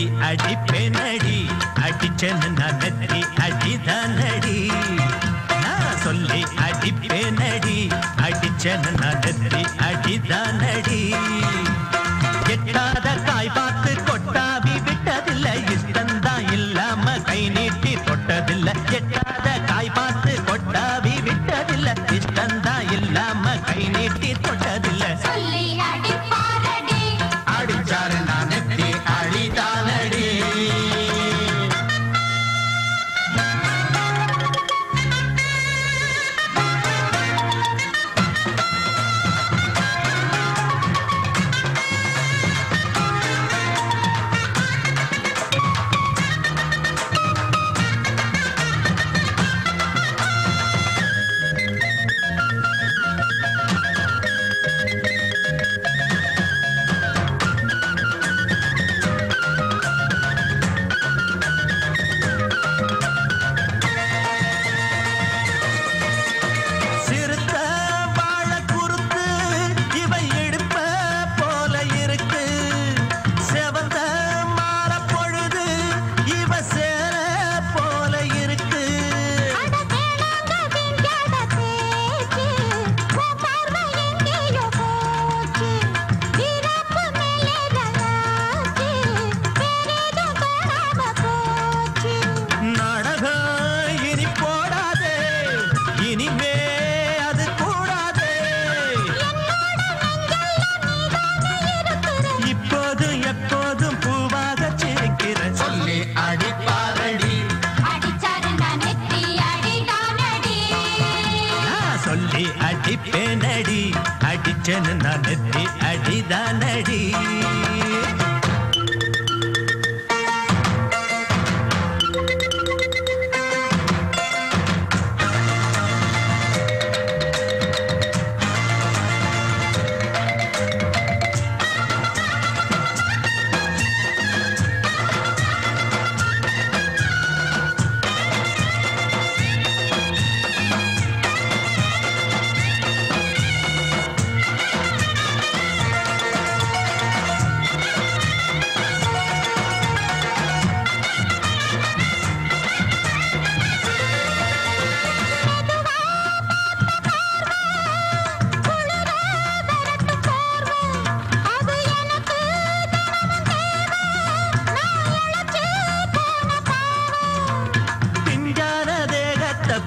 சொல்லி அடிப்பேனடி அடிச்சேன்னு நான் நெத்தி அடிதானடி நான் சொல்லி அடிப்பேனடி அடிச்சேன்னு நான் நெத்தி அடிதானடி எட்டாத காய் பார்த்து கொட்டாவி விட்டதில்லை இஷ்டந்தான் இல்லாம கை நீட்டி தொட்டதில்லை எட்டாத காய் பார்த்து கொட்டாவி விட்டதில்லை இஷ்டந்தான் இல்லாம கை நீட்டி தொட்டதில்லை சொல்லி அடிப்பாரடி அடிச்சாரு நான் நெத்தி அடிதானடி அடிப்பேனடி அடிச்சேன்னு நான் நெத்தி அடிதானடி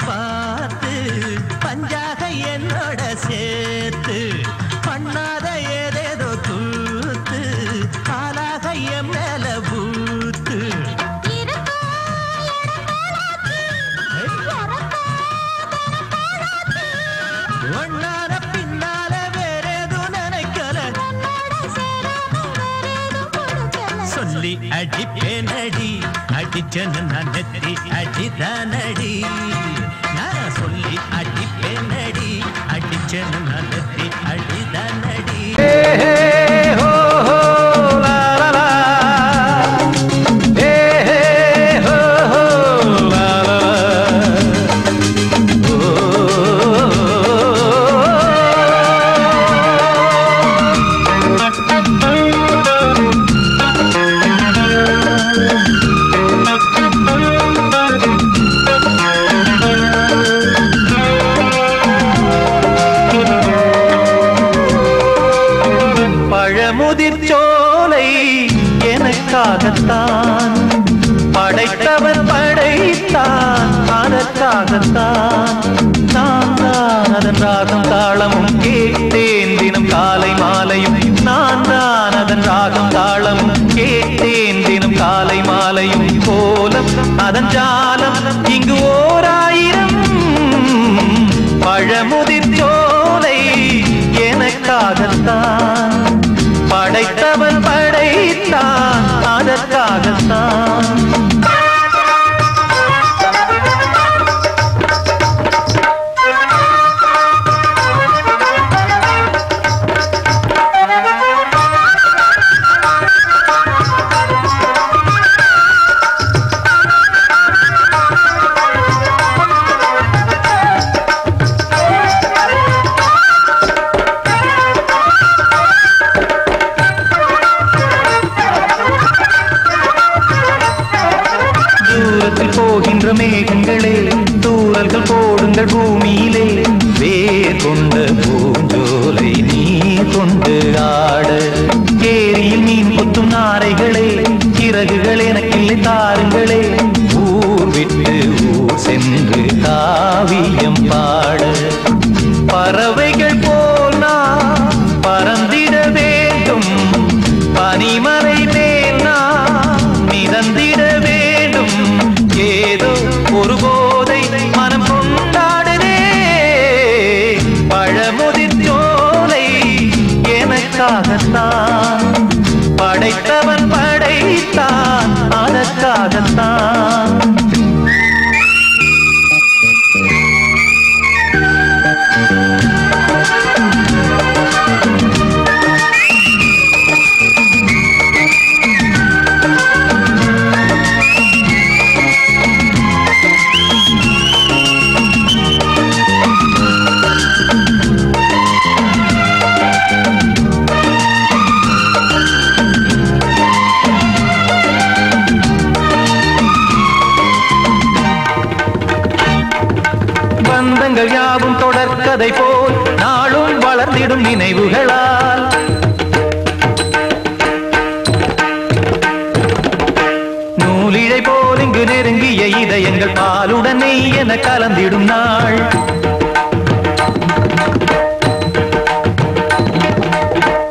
பார்த்து பஞ்சாக என்னோட சேர்த்து பண்ணாத ஏதேதோ கூத்து காலாக என் மேல பூத்து ஒன்னார பின்னால வேறேதும் நினைக்கல சொல்லி அடிப்பேனடி அடிச்சேன்னு நான் நெத்தி அடிதானடி நான் சொல்லி அடிப்பேனடி அடிச்சேன்னு நான் நெத்தி அடிதானடி முதிர்ச்சோலை எனக்காகத்தான் படைத்தவன் படைத்தான் அதற்காகத்தான் நான் தான் அதன் ராகம் தாளமும் கேட்டேன் தினம் காலை மாலையும் நான் தான் அதன் ராகம் தாளமும் கேட்டேன் தினம் காலை மாலையும் கோலம் அதன் ஜாலம் இங்கு ஓராயிரம் பழமுதிர்ச்சோலை எனக்காகத்தான் படைத்தவன் படைத்தான் அதற்காகத்தான் கொண்ட பூஞ்சோலை நீ கொண்டு ஆட ஏரியில் மீன் கொத்தும் நாரைகளே சிறகுகள் எனக்கில்லை தாருங்களே ஊர் விட்டு ஊர் சென்று காவியம் பாட பறவைகள் போல் நான் பறந்திட வேண்டும் பனிமலை மேல் நான் மிதந்திட வேண்டும் ஏதோ ஒரு போதை மனம் கொண்டாடுதே பழமுதிர் சோலை எனக்காகத்தான் படைத்தவன் படைத்தான் அதற்காகத்தான் பந்தங்கள் யாவும் தொடர்கதை போல் நாளும் வளர்ந்திடும் நினைவுகளால் நூலிழை போல் இங்கு நெருங்கிய இதயங்கள் பாலுடன் நெய் என கலந்திடும் நாள்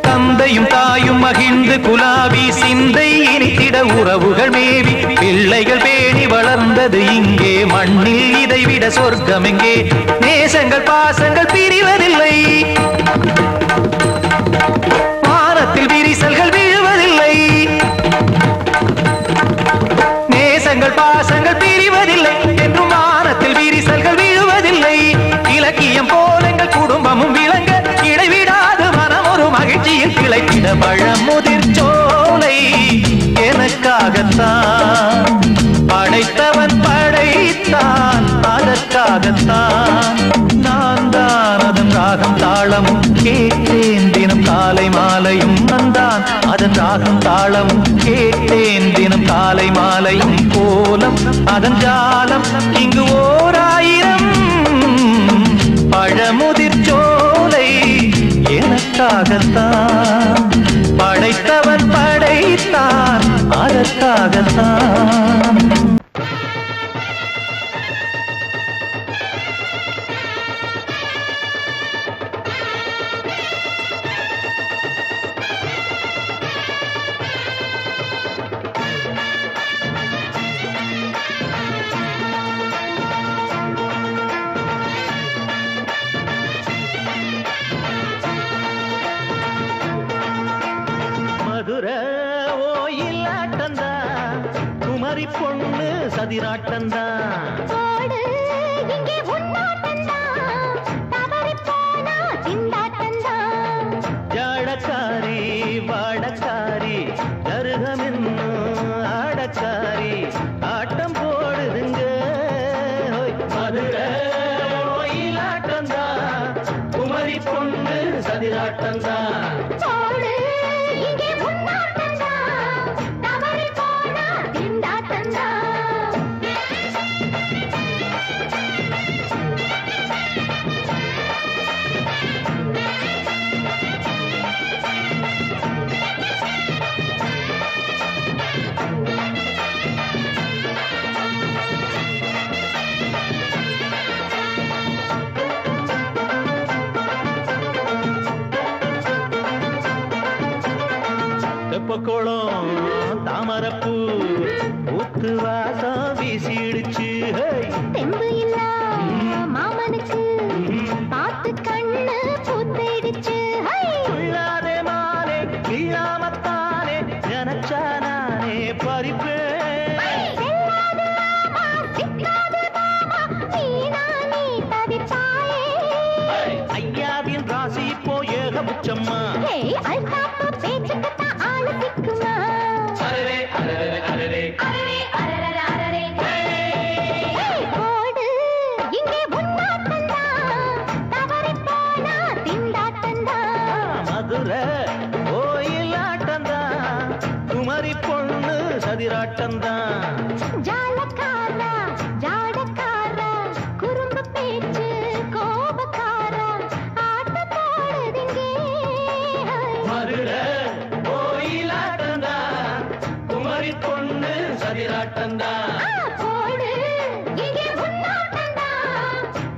தந்தையும் தாயும் மகிழ்ந்து குலாவி சிந்தை இனித்திட உறவுகள் மேவி பிள்ளைகள் பேணி வளர்ந்தது இங்கே மண்ணில் இதைவிட சொர்க்கம் எங்கே நேசங்கள் பாசங்கள் பிரிவதில்லை வானத்தில் விரிசல்கள் விழுவதில்லை நேசங்கள் பாசங்கள் பிரிவதில்லை என்றும் வானத்தில் விரிசல்கள் விழுவதில்லை இலக்கியம் போல எங்கள் குடும்பமும் விளங்க இடைவிடாது மனம் ஒரு மகிழ்ச்சியில் கிளைத்திட பழமுதிர் சோலை எனக்காகத்தான் படைத்தவன் படைத்தான் அதற்காகத்தான் நான் தான் அதன் ராகம் தாளமும் கேட்டேன் தினம் காலை மாலையும் நந்தான் அதன் ராகம் தாளமும் கேட்டேன் தினம் காலை மாலையும் கோலம் அதன் ஜாலம் இங்கு ஓர் ஆயிரம் பழமுதிர் சோலை எனக்காகத்தான் படைத்தவன் படைத்தான் அதற்காகத்தான் மதுரை ஓயிலாட்டந்தா குமரி பொண்ணு சதிராட்டந்தா ஜாடக்காரி வாடக்காரி தருகமென்னு ஆடக்காரி ஆட்டம் போடுதுங்க மதுரை ஓயிலாட்டந்தா குமரி பொண்ணு சதிராட்டந்தா தெப்பக்குளம் தாமரப்பூ ஊத்து வாசம் வீசிடுச்சு தெம்பு இல்ல மாமனுக்கு பார்த்து கண்ணு பூத்திடுச்சு உள்ளாதே மானே இல்லாமத்தானே நினைச்சா நானே பறிப்பேன் ஐயாவின் ராசி இப்போ ஏகபட்சம்மா மதுரை ஓயிலாட்டந்தா குமரி பொண்ணு சதிராட்டந்தா ஜாலக்காரா ஜாடக்காரா குறும்பு பேச்சு கோபக்காரா திண்டாட்டந்தா போடு இங்கே உன்னாட்டந்தா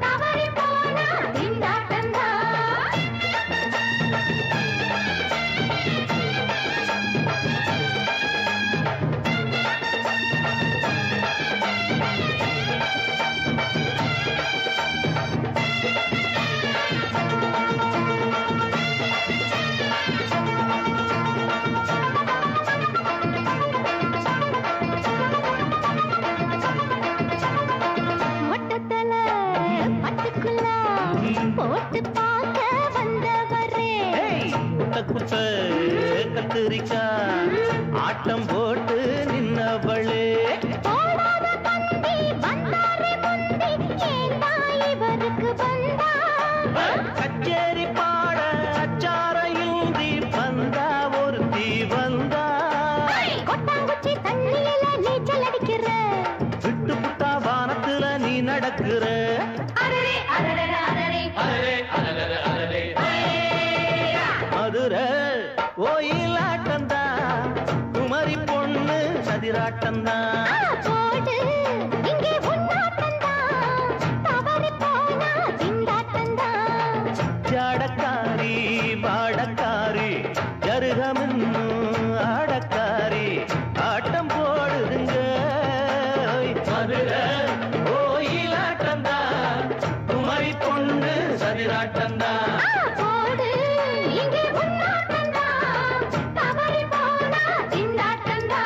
தவறி போனா திண்டாட்டந்தா போட்டு பார்க்க வந்தவரே குத்த கத்திரிக்கா ஆட்டம் போட்டு நின்னவளே போடாத பந்தி வந்தாரே முந்தி ஏண்டா இவருக்கு வந்தா கச்சேரி பாட அச்சாரையுந்தி வந்தா ஒருத்தி வந்தா கொட்டாங்குச்சி தண்ணியில நீச்சல் அடிக்கிற விட்டு புட்டா வானத்துல நீ நடக்கிற மதுரை கோயிலாட்டந்தா குமரி பொண்ணு சதிராட்டந்தா போடு இங்கே உன்னாட்டந்தா தவறி போனா திண்டாட்டந்தா ஜாடக்காரி பாடக்காரி ஜருகமின்னு ஆடக்காரி ஆட்டம் போடுதுங்க மதுரை கோயிலாட்டந்தா குமரி பொண்ணு சதிராட்டந்தா போடு இங்கே உன்னாட்டந்தா தவறி போனா திண்டாட்டந்தா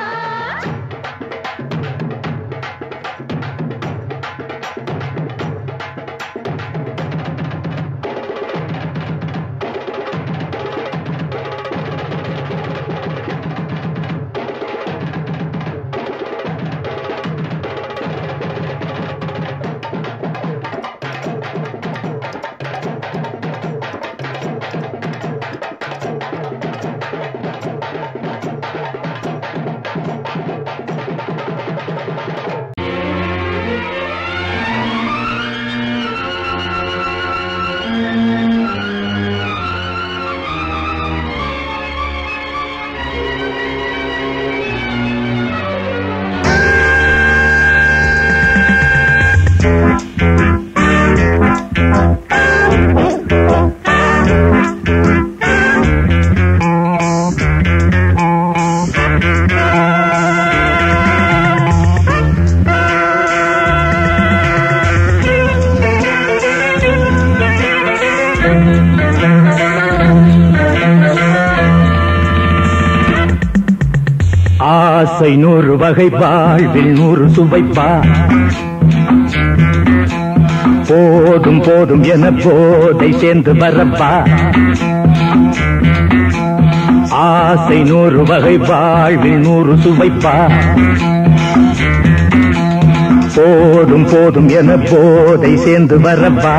ஆசை 100 வகை வாழ்வில் 100 சுவைப்பா போதும் போதும் என போதை சேர்ந்து வரப்பா ஆசை 100 வகை வாழ்வில் 100 சுவைப்பா போதும் போதும் என போதை சேர்ந்து வரப்பா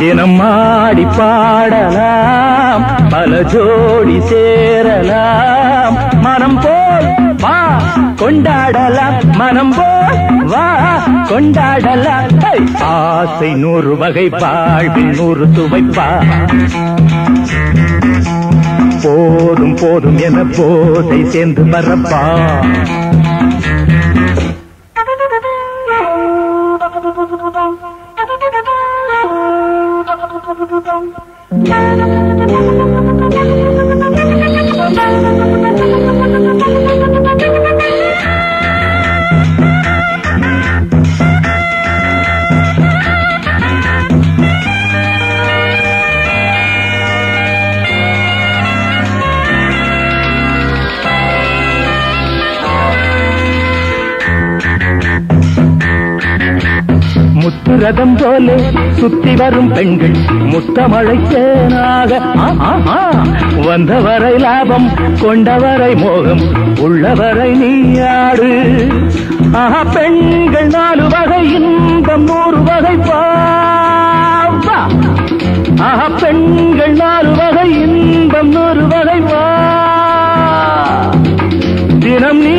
தினம் ஆடி பாடலாம் பல ஜோடி சேரலாம் மனம் போல் வா கொண்டாடலாம் மனம் போல் வா கொண்டாடலாம் ஆசை 100 வகை வாழ்வில் 100 சுவைப்பா போதும் போதும் என போதை சேர்ந்து வரப்பா முத்துரதம் போல சுத்தி வரும் பெண்கள் முத்தமழை தேனாக வந்தவரை லாபம் கொண்டவரை மோகம் உள்ளவரை நீயாடு பெண்கள் 4 வகை இன்பம் 100 வகை பாவா பெண்கள் 4 வகை இன்பம் 100 வகை வா தினம் நீ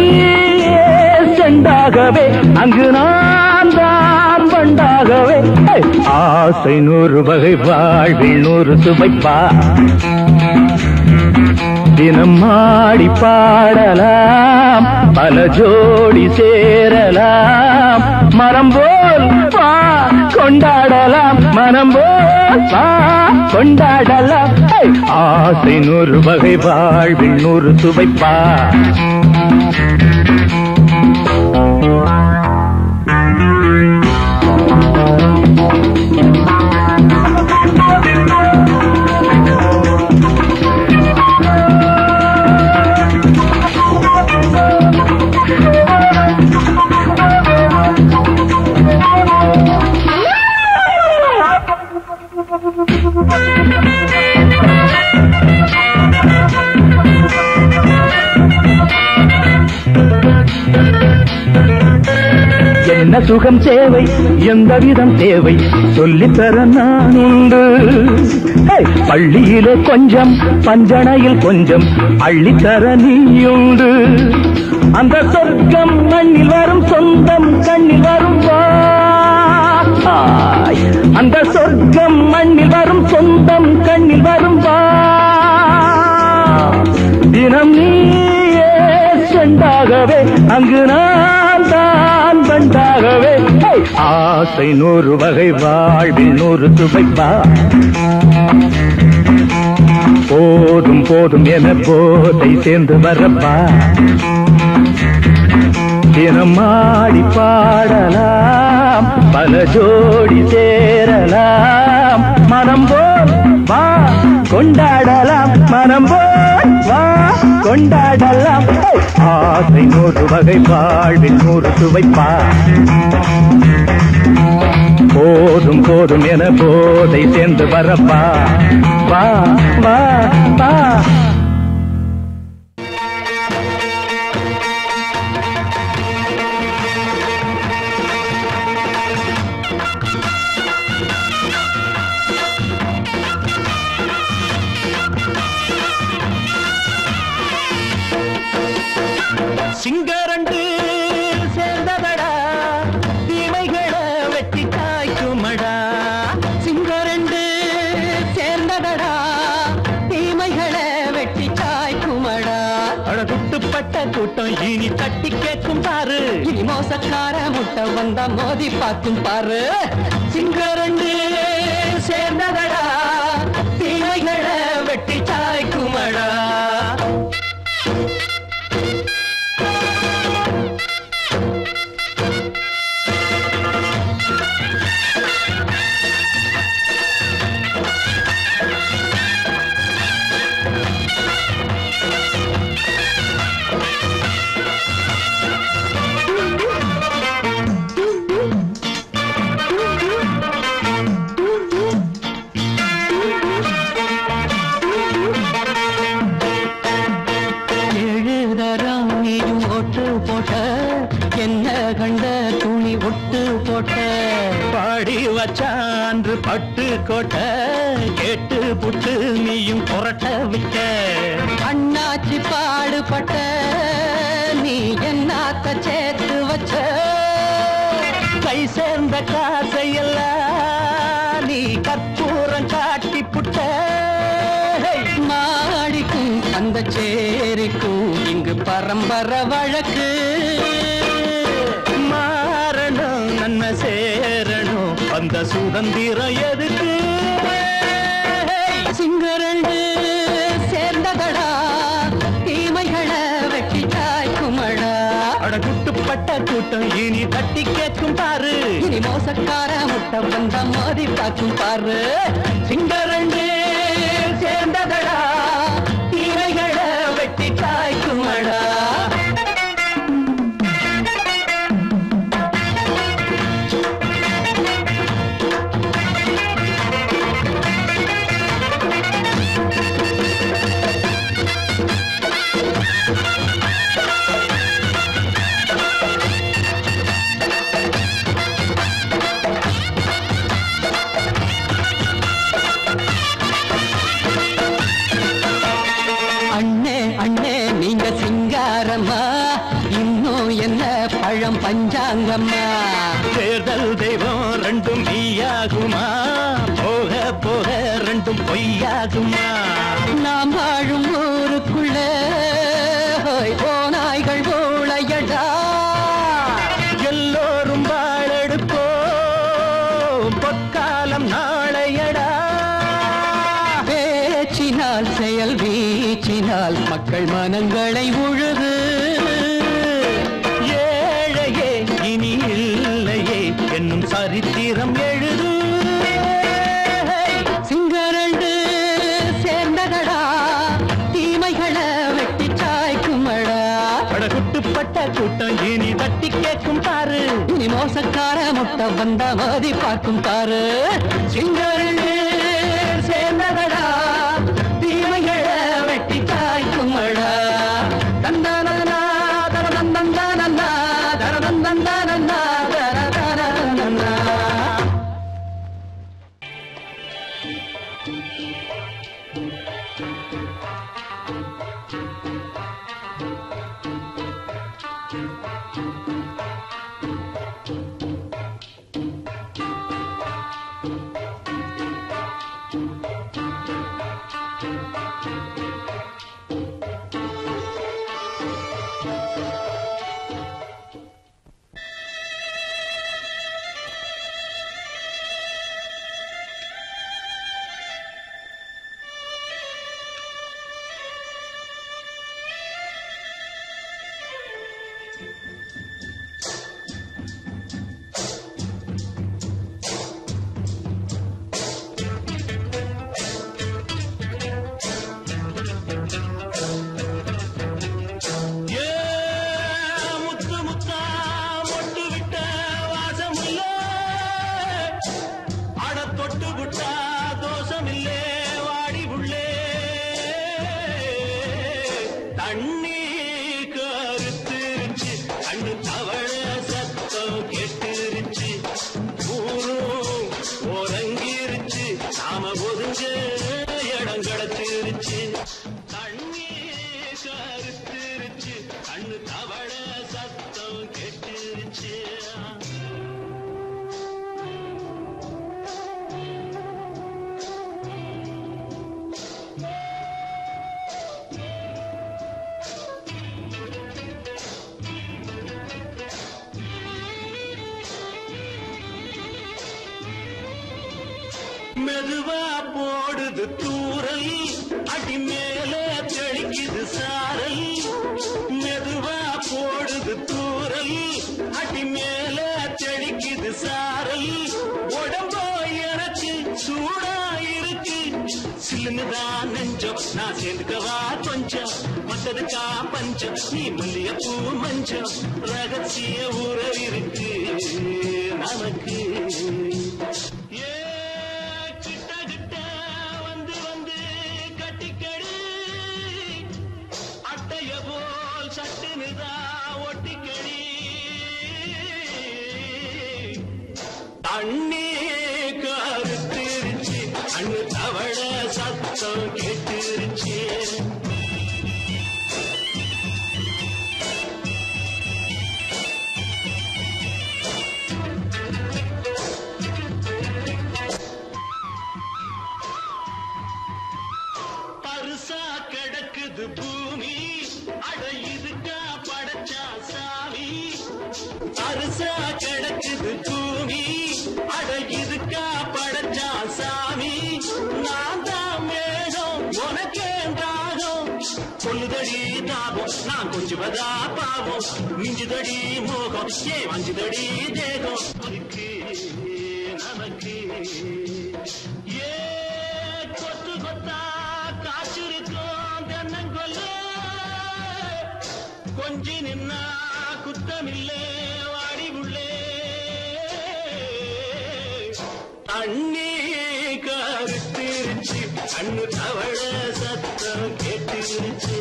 செண்டாகவே அங்கு நான் தான் பண்டாகவே ஆசை 100 வகை வாழ்வில் 100 சுவைப்பா தினம் ஆடி பாடலாம் பல ஜோடி சேரலாம் மனம் போல் வா கொண்டாடலாம் மனம் போல் வா கொண்டாடலாம் ஆசை 100 வகை வாழ்வில் 100 சுவைப்பா என்ன சுகம் தேவை எந்த விதம் தேவை சொல்லித்தர நான் உண்டு பள்ளியிலே கொஞ்சம் பஞ்சனையில் கொஞ்சம் அள்ளித்தர நீயுண்டு அந்த சொர்க்கம் மண்ணில் வரும் சொந்தம் கண்ணில் வரும் அந்த சொர்க்கம் மண்ணில் வரும் சொந்தம் கண்ணில் வரும் தினம் நீயே செண்டாகவே அங்கு நான் தான் பண்டாகவே ஆசை 100 வகை வாழ்வில் 100 சுவைப்பா போதும் போதும் என போதை சேர்ந்து வரப்பா தினம் ஆடி பாடலாம் பல ஜோடி சேரலாம் மனம் போல் வா கொண்டாடலாம் மனம் போல் வா கொண்டாடலாம் ஆசை 100 வகை வாழ்வில் 100 சுவைப்பா போதும் போதும் என போதை சேர்ந்து வரப்பா வா வா வா சிங்கரண்டு சேர்ந்ததடா தீமைகளை வெட்டி காய்க்குமடா சிங்கரண்டு சேர்ந்ததடா தீமைகளை வெட்டி காய்க்குமடா அழகுட்டுப்பட்ட கூட்டம் இனி தட்டி கேட்கும் பாரு இனி மோசக்கார முட்டை வந்தா மோதி பார்க்கும் பாரு சிங்கரண்டு சேர்ந்ததடா தீமைகளை வெட்டி காய்க்குமடா பாடி வச்சான்று பட்டு கோட்டை கேட்டு புட்டு நீயும் புரட்ட விட்ட அண்ணாச்சி பாடுபட்ட நீ என்னாத்த சேர்த்து வச்ச கை சேர்ந்த காசையெல்லாம் நீ கற்பூரம் காட்டி புட்ட மாடிக்கும் அந்த சேரிக்கும் இங்கு பரம்பரை வழக்கு மாறணும் நன்மை சேரணும் அந்த சுதந்திரம் எதுக்கு சிங்கரண்டு சேர்ந்ததடா தீமைகளை வெட்டி காய்க்குமடா அடகுட்டுப்பட்ட கூட்டம் இனி தட்டி கேட்கும் பாரு இனி மோசக்கார முட்டை வந்த மோதி பார்க்கும் பாரு சிங்கரண்டு சேர்ந்ததடா தீமைகளை வெட்டி காய்க்குமடா பஞ்சாங்கம்மா தேர்தல் தெய்வம் ரெண்டும் மெய்யாகுமா போக போக ரெண்டும் பொய்யாகுமா நாம் வாழும் ஊருக்குள்ள மக்கள் மனங்களை உழுது. ஏழையே இனி இல்லையே என்னும் சரித்திரம் எழுது. சிங்கரண்டு சேர்ந்ததடா தீமைகளை வெட்டி சாய்க்குமடா. குட்டுப்பட்ட கூட்டம் இனி தட்டி கேட்கும் பாரு. இனி மோசக்கார முட்டை வந்த மதி பார்க்கும் பாரு. சிங்கரண்டு சேர்ந்ததடா தீமைகளை வெட்டி சாய்க்குமடா. தந்தனனா தரதந்தந்தனனா தரதந்தந்தனனா தரதந்தனனா. மெதுவா போடுது தூரல் அடி மேல தெளிக்குது சாரல். மெதுவா போடுது தூரல் அடி மேல தெளிக்குது சாரல். உடம்போ எனக்கு சூடா இருக்கு சில்லுதான் நெஞ்சம் நான் சேர்ந்துக்கவா கொஞ்சம் மத்ததுக்கா பஞ்சம் நீ மல்லிய பூ மஞ்சம் ரகசிய உறவிருக்கு நமக்கு. அண்ணே கருத்திருச்சு அண்ணு தவள சத்தம் கேட்டுருச்சு. பருசா கிடக்குது பூமி அட இதுக்கா படைச்சா சாமி. பருசா கிடக்குது பூமி அட இதுக்கா படைச்சா சாமி. நான் தான் மேகம் உனக்கே தாகம் சொல்லுதடி தாபம் நான் கொஞ்சுவதா பாவம். மிஞ்சுதடி மோகம் ஏன் வஞ்சுதடி தேகம் அதுக்கு நமக்கு. ஏ கொத்து கொத்தா காற்றிருக்கும் தென்னங்கொல்ல கொஞ்சி நின்னா குத்தமில்லே வாடி உள்ளே. அண்ணே கருத்திருச்சு அண்ணு தவள சத்தம் கேட்டுருச்சு.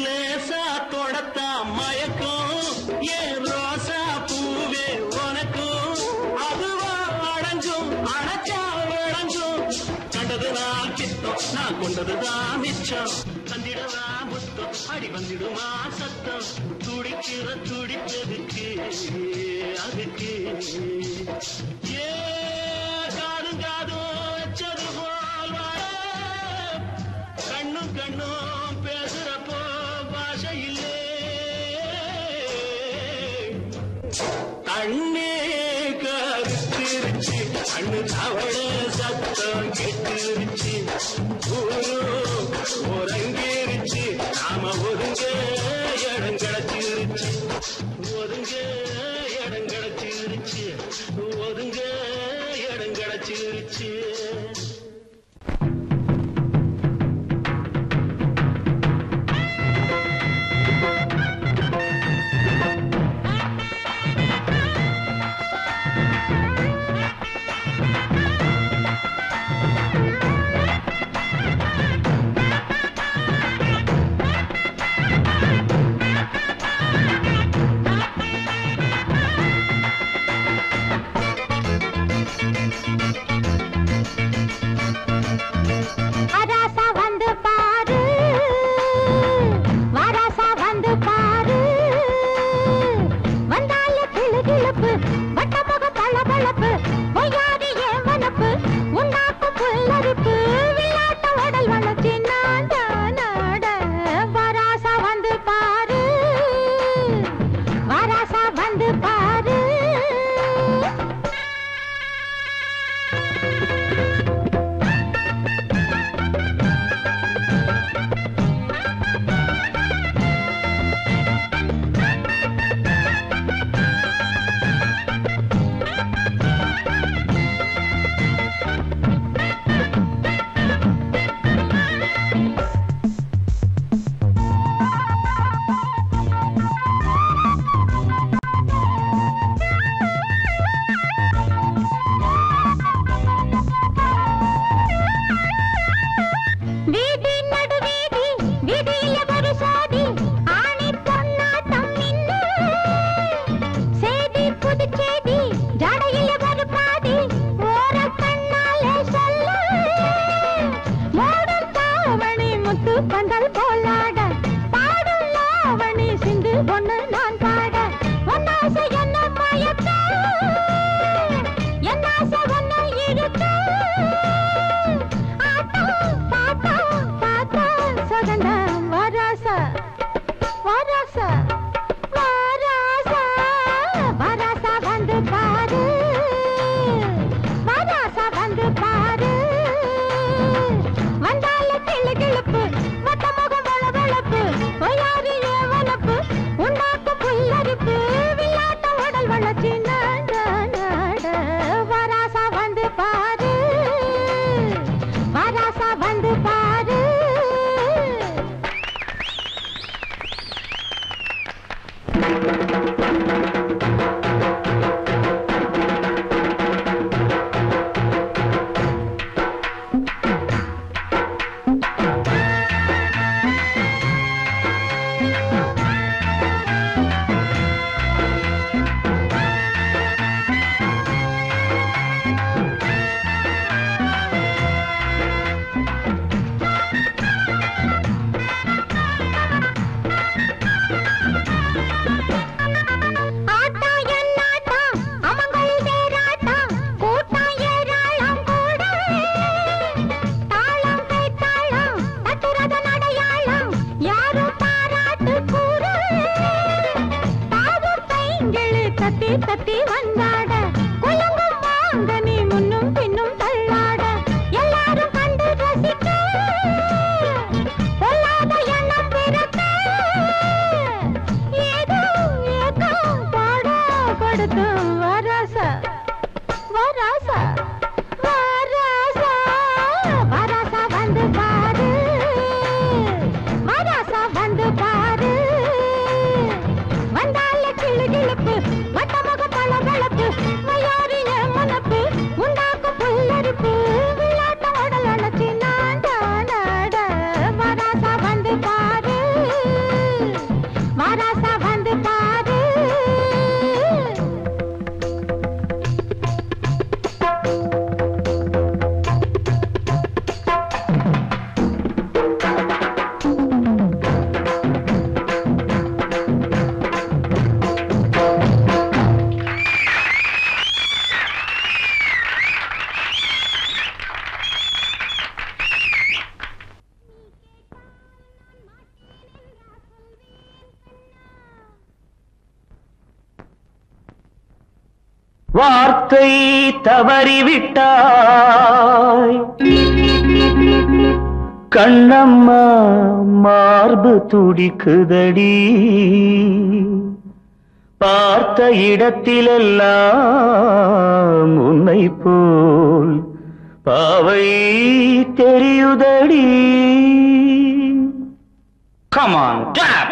லேசா தொடத்தா மயக்கும் ஏன் ரோசா பூவே உனக்கும் அதுவா அடைஞ்சும் அடைச்சா விளங்கும். கண்டதுதான் கித்தம் நான் கொண்டதுதான் மிச்சம் தந்திடவா முத்தம் அடி வந்திடுமா சத்தம் துடிக்கிற துடிப்பதுக்கு அதுக்கு. ஏ காது காது கெட்டுருச்சு அண்ணு தவள சத்தம் கெட்டுருச்சு ஒருங்கிருச்சு நாம ஒதுங்க இடம் கிடைச்சிருச்சு ஒதுங்க இடம் கிடைச்சிருச்சு ஒதுங்க இடம் கிடைச்சிருச்சு வார்த்தை தவறிவிட்டாய் கண்ணம்மா மார்பு துடிக்குதடி பார்த்த இடத்திலெல்லாம் உன்னை போல் பாவை தெரியுதடி. Come on, tap!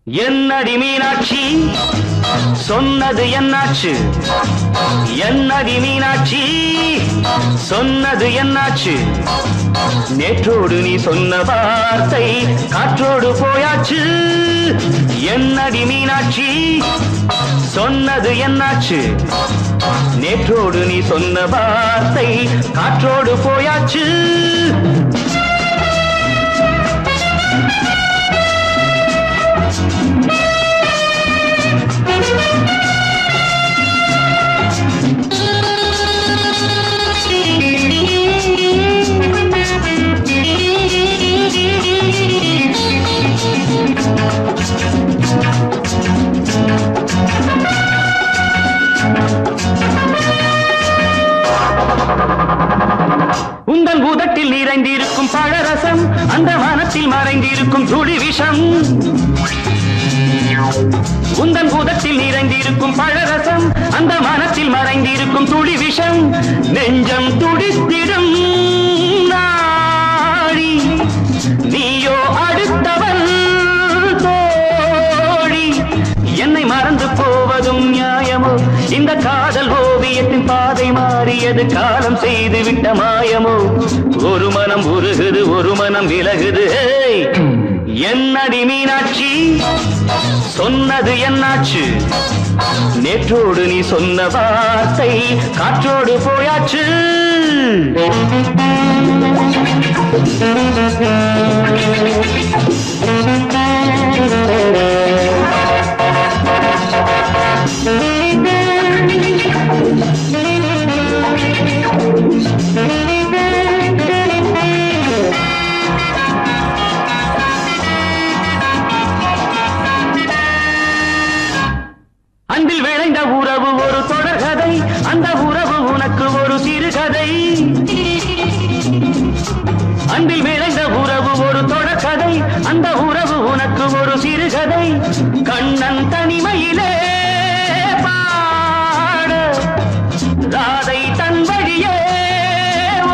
என்னடி மீனாட்சி சொன்னது என்னாச்சு? என்னடி மீனாட்சி சொன்னது என்னாச்சு? நேற்றோடு நீ சொன்ன வார்த்தை காற்றோடு போயாச்சு. என்னடி மீனாட்சி சொன்னது என்னாச்சு? நேற்றோடு நீ சொன்ன வார்த்தை காற்றோடு போயாச்சு. உந்தன் பூதத்தில் நிறைந்திருக்கும் பழரசம் அந்த வானத்தில் மறைந்திருக்கும் துளி விஷம். உந்தன் பூதத்தில் நிறைந்திருக்கும் பழரசம் அந்த வானத்தில் மறைந்திருக்கும் துளி விஷம். நெஞ்சம் துடித்திடும் நாடி நீயோ அடுத்தவன் தோழி. என்னை மறந்து போவதும் நியாயமோ? இந்த காதல் ஓவியத்தின் பாதை மாறியது காலம் செய்து விட்ட மாயமோ? ஒரு மனம் உருகுது ஒரு மனம் விலகுது. என்னடி மீனாட்சி சொன்னது என்னாச்சு? நேற்றோடு நீ சொன்ன வார்த்தை காற்றோடு போயாச்சு. அன்பில் விளைந்த உறவு ஒரு தொடர்கதை அந்த உறவு உனக்கு ஒரு சிறுகதை. அன்பில் விளைந்த உறவு ஒரு தொடர்கதை அந்த உறவு உனக்கு ஒரு சிறுகதை. கண்ணன் தனிமையிலே பாட ராதை தன் வழியே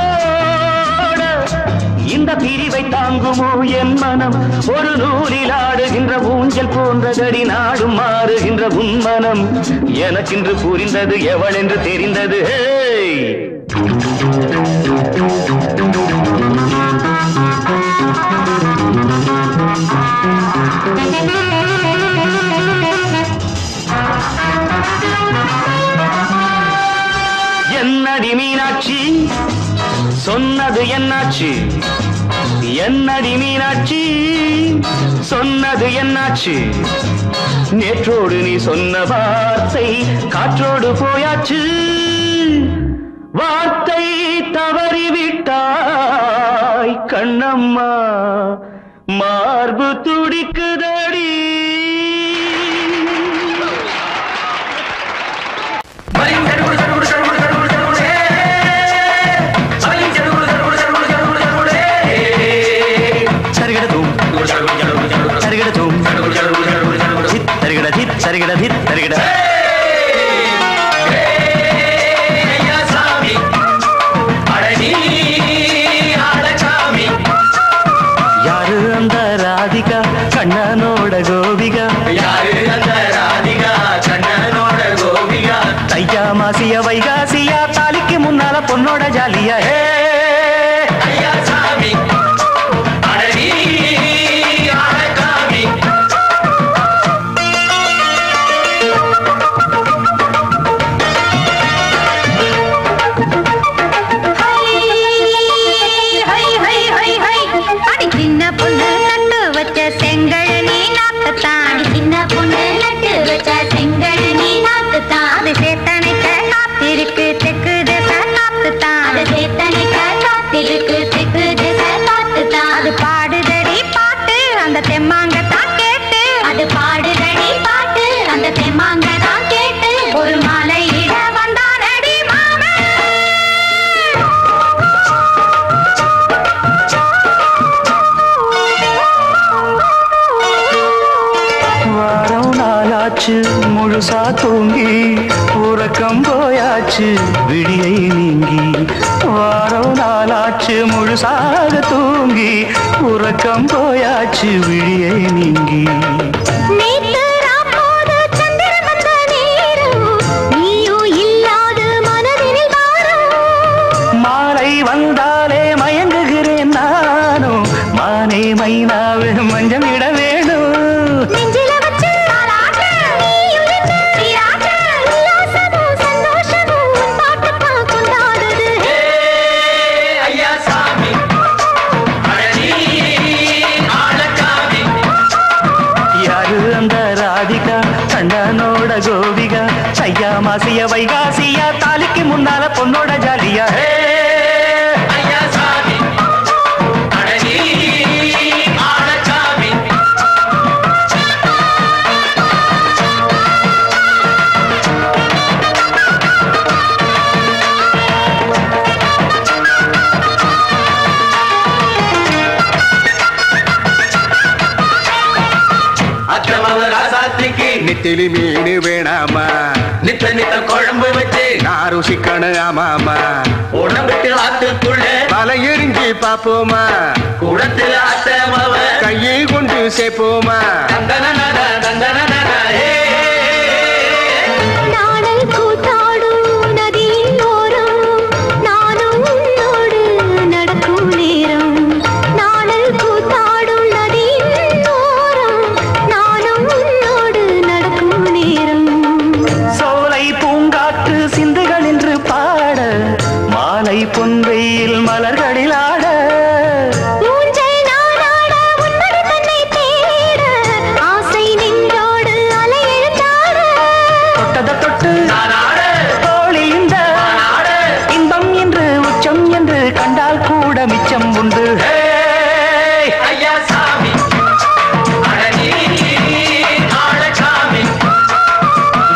ஓட. இந்த பிரிவை தாங்குமோ என் மனம்? ஒரு நூலில் ஆடுகின்ற ஊஞ்சல் போன்றதடி நாடும் மாறுகின்ற உன்மனம். எனக்கென்று புரிந்தது எவள் என்று தெரிந்தது. என்னடி மீனாட்சி சொன்னது என்னாச்சு? என்னடி மீனாட்சி சொன்னது என்னாச்சு? நேற்றோடு நீ சொன்ன வார்த்தை காற்றோடு போயாச்சு. வார்த்தை தவறிவிட்டாய் கண்ணம்மா மார்பு துடிக்குதடி. யாரு அந்த ராதிகா கண்ணனோட கோபிகா? யாரு அந்த ராதிகா கண்ணனோட கோபிகா? தையா மாசியா வைகாசியா தாலிக்கு முன்னால பொண்ணோட ஜாலியா. செங்கழனி நாத்து தான் அது சேத்தனைக்க காத்திருக்கு தெற்கு திசை உறக்கம் போயாச்சு விடியை நீங்கி வாரம் நாளாச்சு முழுசாக தூங்கி உறக்கம் போயாச்சு விடியை நீங்கி மாலை வந்தாலே மயங்குகிறேன் நானும் மானே மைனாவே மஞ்சள் இட வேணும் யாரு அந்த ராதிகா கண்டனோட கோபிகா ஐயா மாசிய வைகாசியா தாலிக்கு முன்னால பொண்ணோட ஜாலியா நெத்திலி மீன் வேணாமா நித்த நித்த குழம்பு வச்சு நான் ருசிக்கணும் ஆமாமா உடம்புக்கு ஆத்துக்குள்ள பல எரிஞ்சு பாப்போமா குடத்துல அத்தமவ கையை கொண்டு சேர்ப்போமா பொன்வெயில் மலர்களில் ஆட தொட்டத தொட்டு தோழி இந்த இன்பம் என்று உச்சம் என்று கண்டால் கூட மிச்சம் உண்டு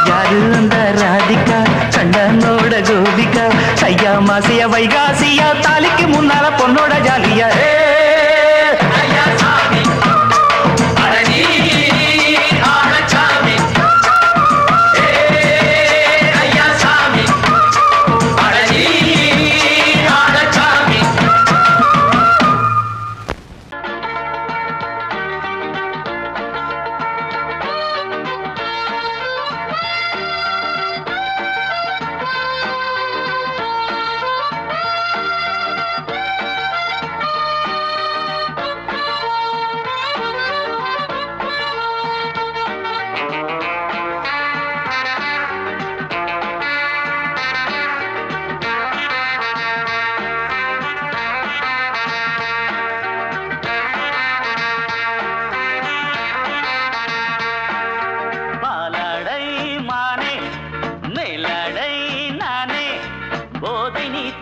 யாரு அந்த ராதிகா கண்டனோட கோபிகா ஐயா மாசிய வைகாசியா தாலிக்கு முன்னால பொண்ணோட ஜாலியா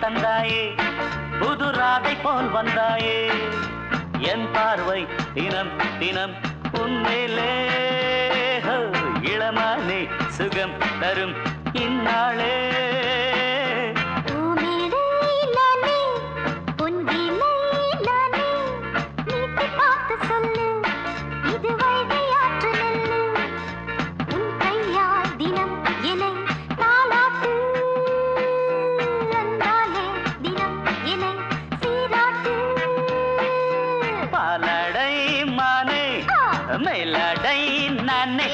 தந்தாயே புது ராதை போல் வந்தாயே என் பார்வை தினம் தினம் உன்மேலே இளமானே சுகம் தரும் இந்நாளே மேலடை நானே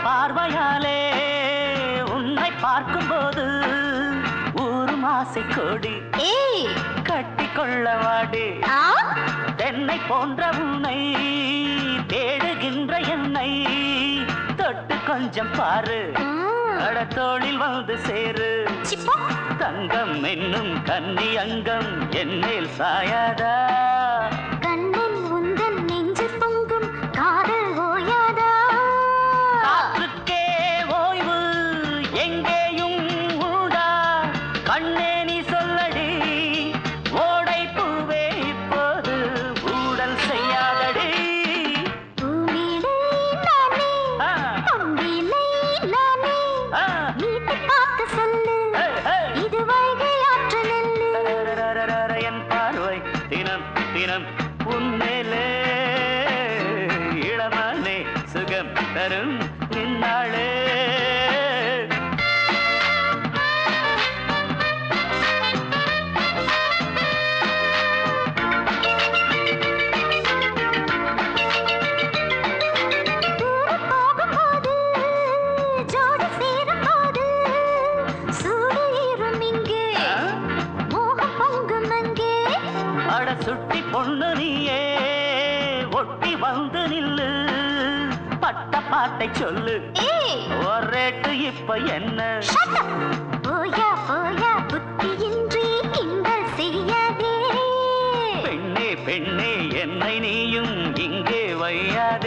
பார்வையாலே உன்னை பார்க்கும்போது ஊரும் ஆசை கொடி கட்டிக்கொள்ள வாடி தென்னை போன்ற உன்னை தேடுகின்ற என்னை தொட்டு கொஞ்சம் பாரு கடத்தோளில் வந்து சேரு தங்கம் என்னும் கன்னி அங்கம் என்னேல் சாயாதா கண்ணில் உந்தன் நெஞ்சு பொங்கும் காதல் ஓயாதா காற்றுக்கே ஓய்வு எங்கே இங்கேயும் உண்டா கண்ணே நீ சொல்லடி ஓடை பூவே இப்போது ஊடல் செய்யாதடி பூமியிலே நானே பொங்கிலே நானே வீட்டு காத்து சொல்லு இது வைகை ஆற்று நெல்லு என் பார்வை தினம் தினம் உன்மேலே இளமானே சுகம் தரும் நின்னாளே சுட்டி பொண்ணு நீயே ஒட்டி வந்து நில்லு பட்ட பாட்டை சொல்லு ஒரேட்டு இப்ப என்ன போயா போயா புத்தியின்றி கிண்டல் செய்யாதே பெண்ணே பெண்ணே என்னை நீயும் இங்கே வையாதே